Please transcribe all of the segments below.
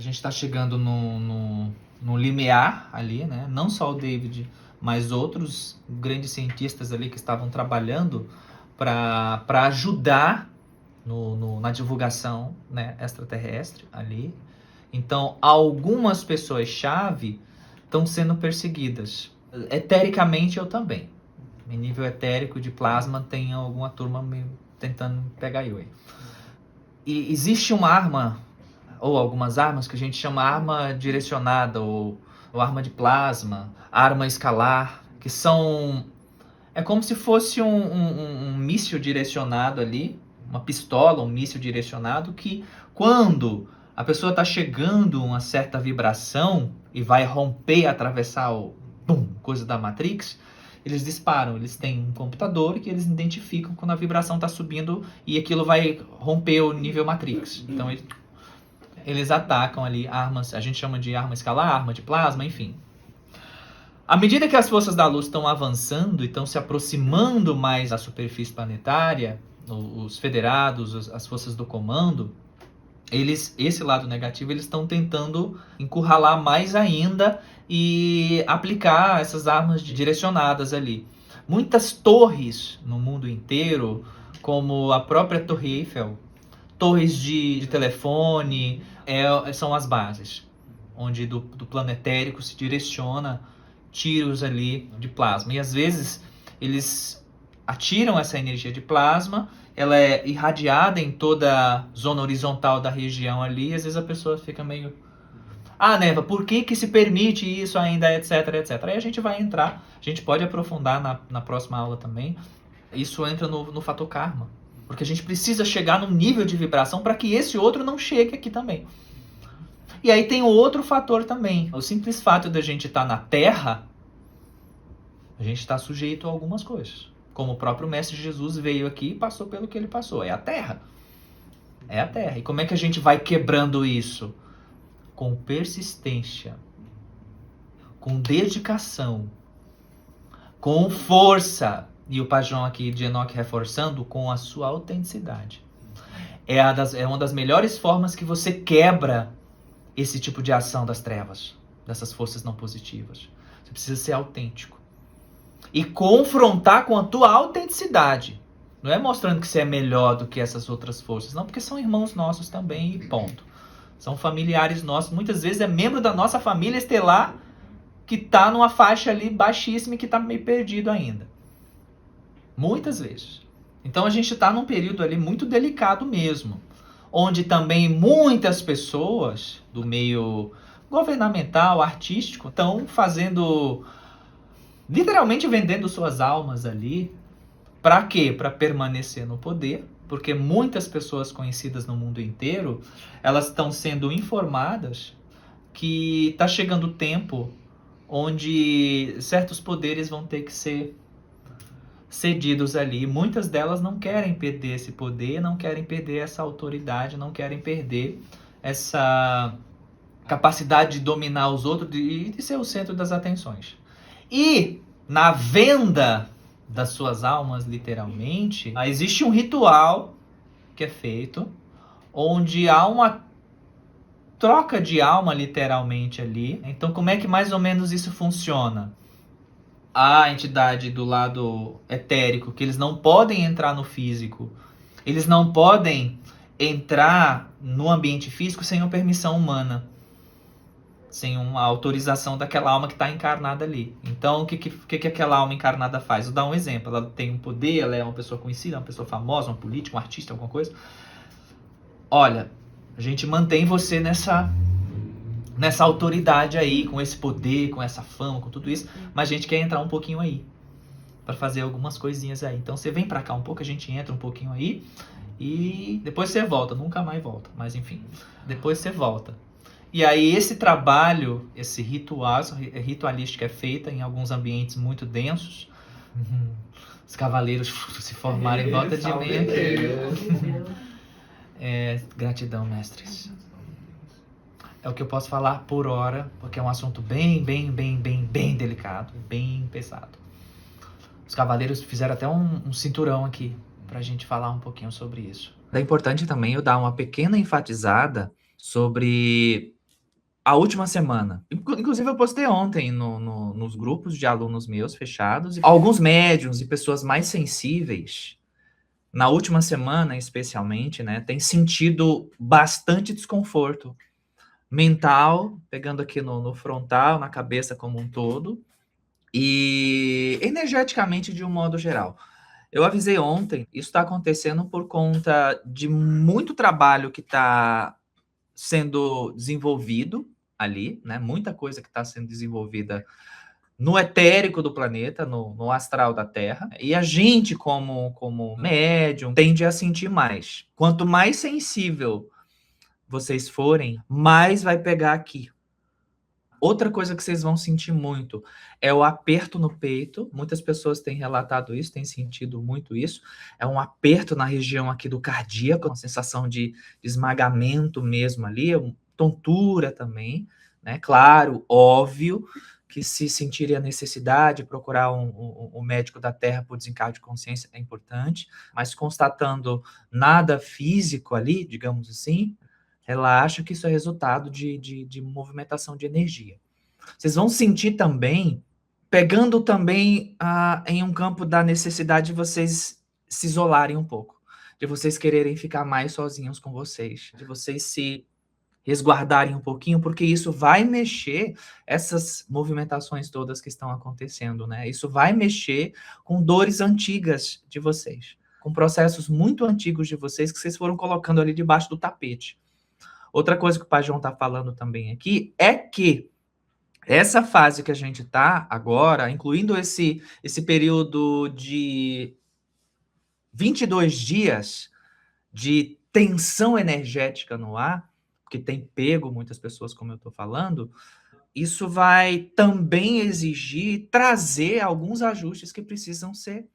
a gente está chegando no limiar ali, né? Não só o David, mas outros grandes cientistas ali que estavam trabalhando para ajudar na divulgação, né, extraterrestre ali. Então, algumas pessoas-chave estão sendo perseguidas. Etericamente, eu também. Em nível etérico de plasma, tem alguma turma me tentando pegar eu aí. E existe uma arma, ou algumas armas, que a gente chama arma direcionada, ou arma de plasma, arma escalar, que são... É como se fosse um míssil direcionado ali, uma pistola, um míssil direcionado, que quando a pessoa está chegando a uma certa vibração e vai romper, atravessar o coisa da Matrix, eles disparam. Eles têm um computador que eles identificam quando a vibração está subindo e aquilo vai romper o nível Matrix. Então eles atacam ali armas, a gente chama de arma escalar, arma de plasma, enfim. À medida que as forças da luz estão avançando e estão se aproximando mais da superfície planetária, os federados, as forças do comando, esse lado negativo, eles estão tentando encurralar mais ainda e aplicar essas armas direcionadas ali. Muitas torres no mundo inteiro, como a própria Torre Eiffel, torres de telefone, são as bases, onde do plano etérico se direciona tiros ali de plasma. E às vezes eles atiram essa energia de plasma, ela é irradiada em toda a zona horizontal da região ali, e às vezes a pessoa fica meio... Ah, Neva, por que se permite isso ainda, etc, etc. Aí a gente vai entrar, a gente pode aprofundar na próxima aula também. Isso entra no fator karma. Porque a gente precisa chegar num nível de vibração para que esse outro não chegue aqui também. E aí tem outro fator também. O simples fato de a gente estar na Terra, a gente está sujeito a algumas coisas. Como o próprio Mestre Jesus veio aqui e passou pelo que ele passou. É a Terra. É a Terra. E como é que a gente vai quebrando isso? Com persistência. Com dedicação. Com força. E o Pajão aqui de Enoch reforçando, com a sua autenticidade. É uma das melhores formas que você quebra esse tipo de ação das trevas, dessas forças não positivas. Você precisa ser autêntico. E confrontar com a tua autenticidade. Não é mostrando que você é melhor do que essas outras forças. Não, porque são irmãos nossos também e ponto. São familiares nossos. Muitas vezes é membro da nossa família estelar que está numa faixa ali baixíssima e que está meio perdido ainda. Muitas vezes. Então a gente está num período ali muito delicado mesmo. Onde também muitas pessoas do meio governamental, artístico, estão fazendo, literalmente vendendo suas almas ali. Para quê? Para permanecer no poder, porque muitas pessoas conhecidas no mundo inteiro, elas estão sendo informadas que está chegando o tempo onde certos poderes vão ter que ser cedidos ali. Muitas delas não querem perder esse poder, não querem perder essa autoridade, não querem perder essa capacidade de dominar os outros e de ser o centro das atenções. E na venda das suas almas, literalmente, existe um ritual que é feito, onde há uma troca de alma, literalmente, ali. Então, como é que mais ou menos isso funciona? A entidade do lado etérico, que eles não podem entrar no físico, eles não podem entrar no ambiente físico sem uma permissão humana, sem uma autorização daquela alma que está encarnada ali. Então, o que aquela alma encarnada faz? Vou dar um exemplo. Ela tem um poder, ela é uma pessoa conhecida, uma pessoa famosa, um político, um artista, alguma coisa. Olha, a gente mantém você nessa autoridade aí, com esse poder, com essa fama, com tudo isso, mas a gente quer entrar um pouquinho aí, para fazer algumas coisinhas aí. Então você vem para cá um pouco, a gente entra um pouquinho aí, e depois você volta, nunca mais volta, mas enfim, depois você volta. E aí esse trabalho, esse ritualístico é feito em alguns ambientes muito densos, os cavaleiros se formarem em volta de mim aqui. Gratidão, mestres. É o que eu posso falar por hora, porque é um assunto bem delicado, bem pesado. Os cavaleiros fizeram até um cinturão aqui, pra gente falar um pouquinho sobre isso. É importante também eu dar uma pequena enfatizada sobre A última semana. Inclusive, eu postei ontem nos grupos de alunos meus fechados. Alguns médiums e pessoas mais sensíveis, na última semana especialmente, né, têm sentido bastante desconforto mental, pegando aqui no frontal, na cabeça como um todo, e energeticamente de um modo geral. Eu avisei ontem, isso está acontecendo por conta de muito trabalho que está sendo desenvolvido ali, né? Muita coisa que está sendo desenvolvida no etérico do planeta, no astral da Terra. E a gente, como médium, tende a sentir mais. Quanto mais sensível vocês forem, mais vai pegar aqui. Outra coisa que vocês vão sentir muito é o aperto no peito. Muitas pessoas têm relatado isso, têm sentido muito isso. É um aperto na região aqui do cardíaco, uma sensação de esmagamento mesmo ali, tontura também, né? Claro, óbvio que se sentirem a necessidade de procurar um médico da Terra por desencargo de consciência é importante, mas constatando nada físico ali, digamos assim, relaxa que isso é resultado de movimentação de energia. Vocês vão sentir também, pegando também em um campo da necessidade de vocês se isolarem um pouco, de vocês quererem ficar mais sozinhos com vocês, de vocês se resguardarem um pouquinho, porque isso vai mexer essas movimentações todas que estão acontecendo, né? Isso vai mexer com dores antigas de vocês, com processos muito antigos de vocês que vocês foram colocando ali debaixo do tapete. Outra coisa que o Pai João está falando também aqui é que essa fase que a gente está agora, incluindo esse período de 22 dias de tensão energética no ar, que tem pego muitas pessoas, como eu estou falando, isso vai também exigir trazer alguns ajustes que precisam ser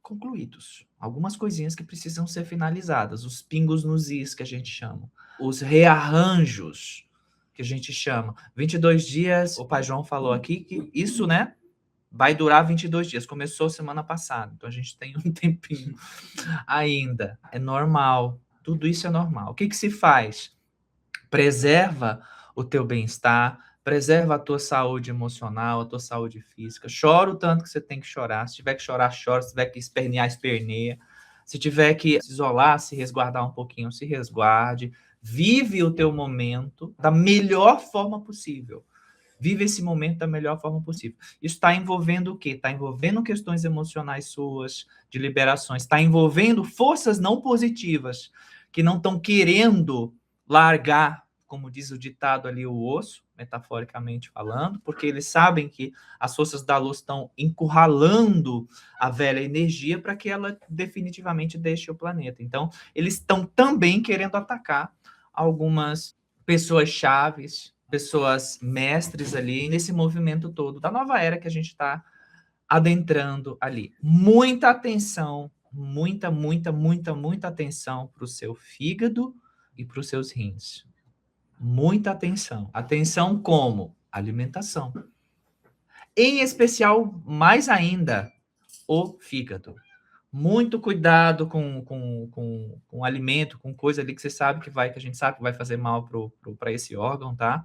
concluídos. Algumas coisinhas que precisam ser finalizadas, os pingos nos is que a gente chama, os rearranjos que a gente chama. 22 dias, o Pai João falou aqui que isso, né, vai durar 22 dias. Começou semana passada, então a gente tem um tempinho ainda. É normal, tudo isso é normal. O que se faz? Preserva o teu bem-estar, preserva a tua saúde emocional, a tua saúde física. Chora o tanto que você tem que chorar. Se tiver que chorar, chora. Se tiver que espernear, esperneia. Se tiver que se isolar, se resguardar um pouquinho, se resguarde. Vive o teu momento da melhor forma possível. Vive esse momento da melhor forma possível. Isso está envolvendo o quê? Está envolvendo questões emocionais suas, de liberações. Está envolvendo forças não positivas, que não estão querendo largar, como diz o ditado ali, o osso, metaforicamente falando, porque eles sabem que as forças da luz estão encurralando a velha energia para que ela definitivamente deixe o planeta. Então, eles estão também querendo atacar algumas pessoas chaves, pessoas mestres ali nesse movimento todo da nova era que a gente está adentrando ali. Muita atenção, muita atenção para o seu fígado e para os seus rins. Muita atenção. Atenção como? Alimentação. Em especial, mais ainda, o fígado. Muito cuidado com alimento, com coisa ali que você sabe que vai, que a gente sabe que vai fazer mal para esse órgão, tá?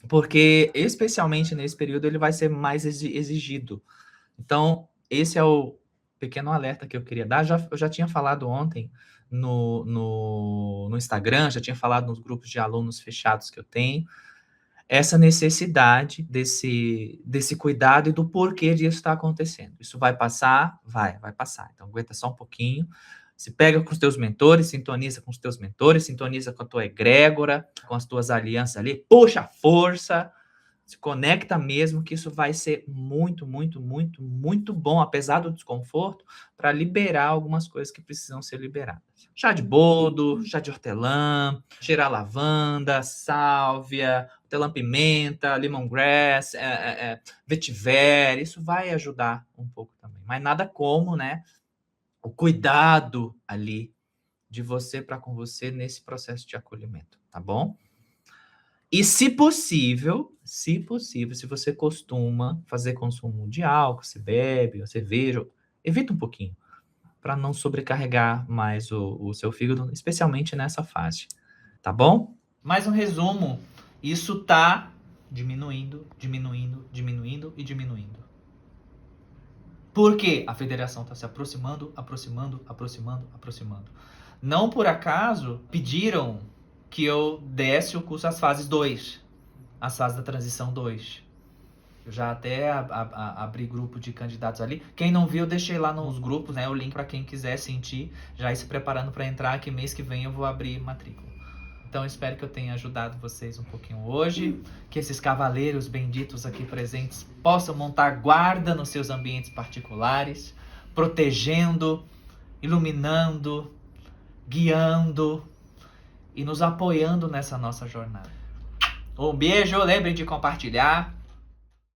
Porque, especialmente nesse período, ele vai ser mais exigido. Então, esse é o pequeno alerta que eu queria dar. Eu já tinha falado ontem no Instagram, já tinha falado nos grupos de alunos fechados que eu tenho, essa necessidade desse cuidado e do porquê disso está acontecendo. Isso vai passar? Vai passar. Então, aguenta só um pouquinho. Se pega com os teus mentores, sintoniza com os teus mentores, sintoniza com a tua egrégora, com as tuas alianças ali, puxa a força, se conecta mesmo, que isso vai ser muito bom, apesar do desconforto, para liberar algumas coisas que precisam ser liberadas. Chá de boldo, chá de hortelã, cheirar lavanda, sálvia, hortelã-pimenta, lemongrass, vetiver, isso vai ajudar um pouco também. Mas nada como, né, o cuidado ali de você para com você nesse processo de acolhimento, tá bom? E se possível, se você costuma fazer consumo de álcool, se bebe, cerveja, evita um pouquinho, para não sobrecarregar mais o seu fígado, especialmente nessa fase, tá bom? Mas um resumo, isso tá diminuindo, diminuindo, diminuindo e diminuindo. Por quê? A federação está se aproximando, aproximando, aproximando, aproximando. Não por acaso pediram que eu desse o curso às fases 2, as fases da transição 2. Eu já até abri grupo de candidatos ali. Quem não viu, eu deixei lá nos grupos, né, o link para quem quiser sentir, já ir se preparando para entrar, que mês que vem eu vou abrir matrícula. Então, espero que eu tenha ajudado vocês um pouquinho hoje, que esses cavaleiros benditos aqui presentes possam montar guarda nos seus ambientes particulares, protegendo, iluminando, guiando e nos apoiando nessa nossa jornada. Um beijo, lembrem de compartilhar.